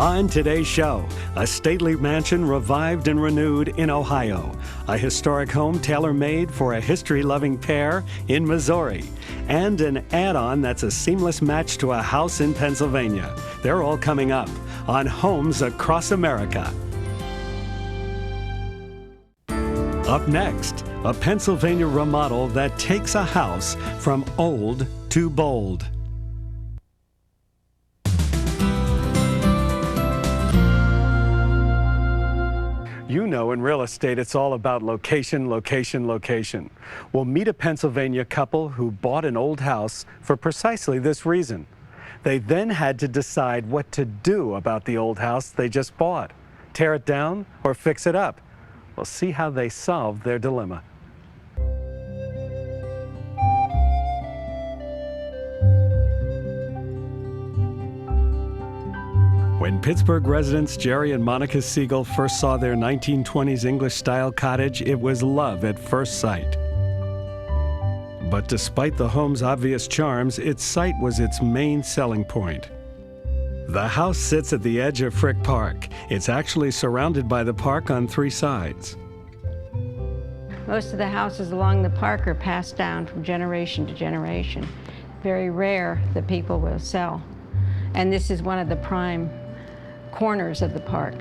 On today's show, a stately mansion revived and renewed in Ohio, a historic home tailor-made for a history-loving pair in Missouri, and an add-on that's a seamless match to a house in Pennsylvania. They're all coming up on Homes Across America. Up next, a Pennsylvania remodel that takes a house from old to bold. You know, in real estate, it's all about location, location, location. Well, meet a Pennsylvania couple who bought an old house for precisely this reason. They then had to decide what to do about the old house they just bought. Tear it down or fix it up? We'll see how they solved their dilemma. When Pittsburgh residents Jerry and Monica Siegel first saw their 1920s English-style cottage, it was love at first sight. But despite the home's obvious charms, its site was its main selling point. The house sits at the edge of Frick Park. It's actually surrounded by the park on three sides. Most of the houses along the park are passed down from generation to generation. Very rare that people will sell. And this is one of the prime corners of the park.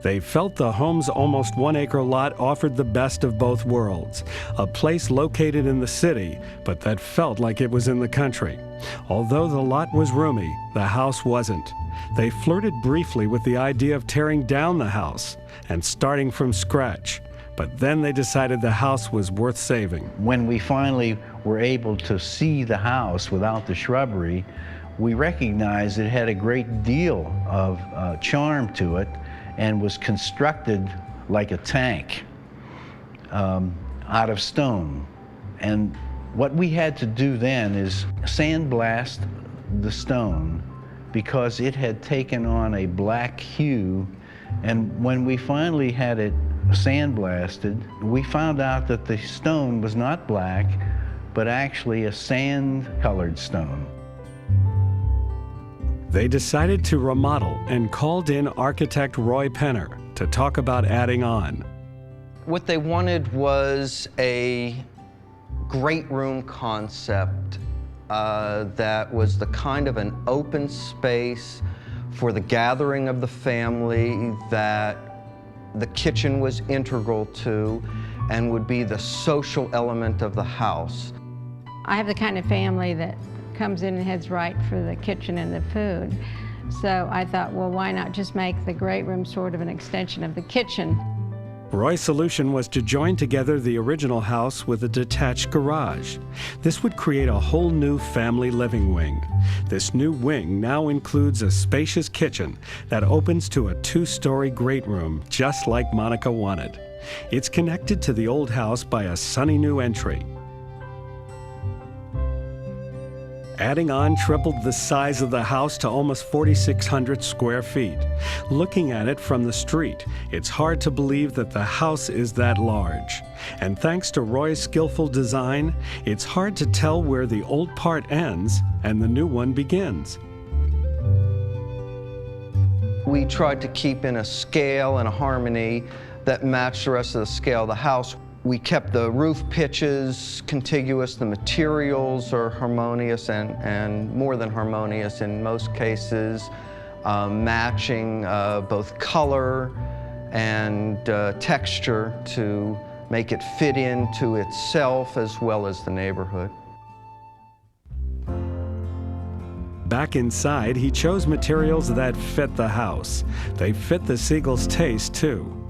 They felt the home's almost 1 acre lot offered the best of both worlds, a place located in the city, but that felt like it was in the country. Although the lot was roomy, the house wasn't. They flirted briefly with the idea of tearing down the house and starting from scratch, but then they decided the house was worth saving. When we finally were able to see the house without the shrubbery, we recognized it had a great deal of charm to it and was constructed like a tank out of stone. And what we had to do then is sandblast the stone because it had taken on a black hue. And when we finally had it sandblasted, we found out that the stone was not black, but actually a sand-colored stone. They decided to remodel and called in architect Roy Penner to talk about adding on. What they wanted was a great room concept that was the kind of an open space for the gathering of the family that the kitchen was integral to and would be the social element of the house. I have the kind of family that comes in and heads right for the kitchen and the food. So I thought, well, why not just make the great room sort of an extension of the kitchen? Roy's solution was to join together the original house with a detached garage. This would create a whole new family living wing. This new wing now includes a spacious kitchen that opens to a 2-story great room, just like Monica wanted. It's connected to the old house by a sunny new entry. Adding on tripled the size of the house to almost 4,600 square feet. Looking at it from the street, it's hard to believe that the house is that large. And thanks to Roy's skillful design, it's hard to tell where the old part ends and the new one begins. We tried to keep in a scale and a harmony that matched the rest of the scale of the house. We kept the roof pitches contiguous, the materials are harmonious and more than harmonious in most cases, matching both color and texture to make it fit into itself as well as the neighborhood. Back inside, he chose materials that fit the house. They fit the Siegels' taste, too.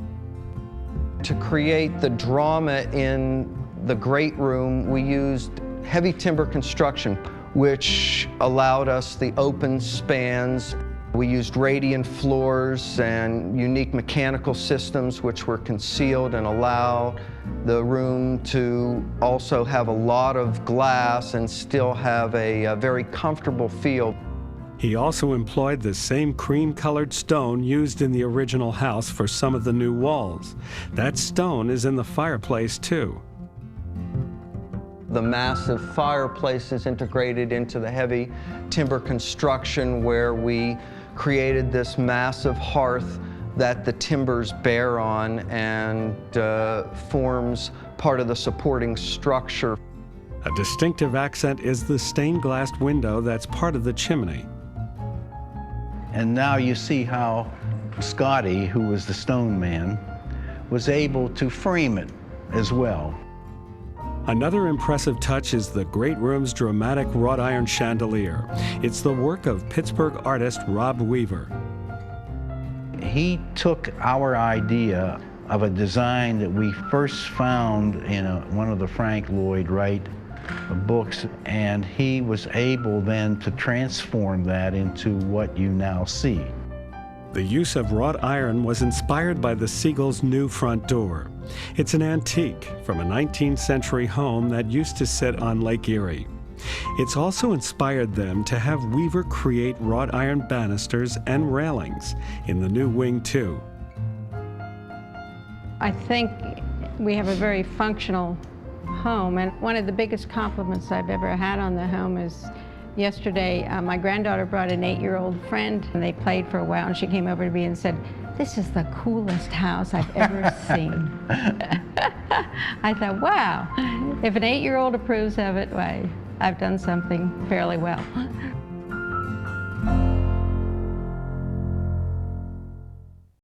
To create the drama in the great room, we used heavy timber construction, which allowed us the open spans. We used radiant floors and unique mechanical systems which were concealed and allowed the room to also have a lot of glass and still have a very comfortable feel. He also employed the same cream-colored stone used in the original house for some of the new walls. That stone is in the fireplace, too. The massive fireplace is integrated into the heavy timber construction where we created this massive hearth that the timbers bear on and forms part of the supporting structure. A distinctive accent is the stained glass window that's part of the chimney. And now you see how Scotty, who was the stone man, was able to frame it as well. Another impressive touch is the great room's dramatic wrought iron chandelier. It's the work of Pittsburgh artist Rob Weaver. He took our idea of a design that we first found in one of the Frank Lloyd Wright books, and he was able then to transform that into what you now see. The use of wrought iron was inspired by the Siegel's new front door. It's an antique from a 19th century home that used to sit on Lake Erie. It's also inspired them to have Weaver create wrought iron banisters and railings in the new wing too. I think we have a very functional home, and one of the biggest compliments I've ever had on the home is yesterday my granddaughter brought an 8-year-old friend, and they played for a while, and she came over to me and said, "This is the coolest house I've ever seen." I thought, wow, if an 8-year-old approves of it, why, I've done something fairly well.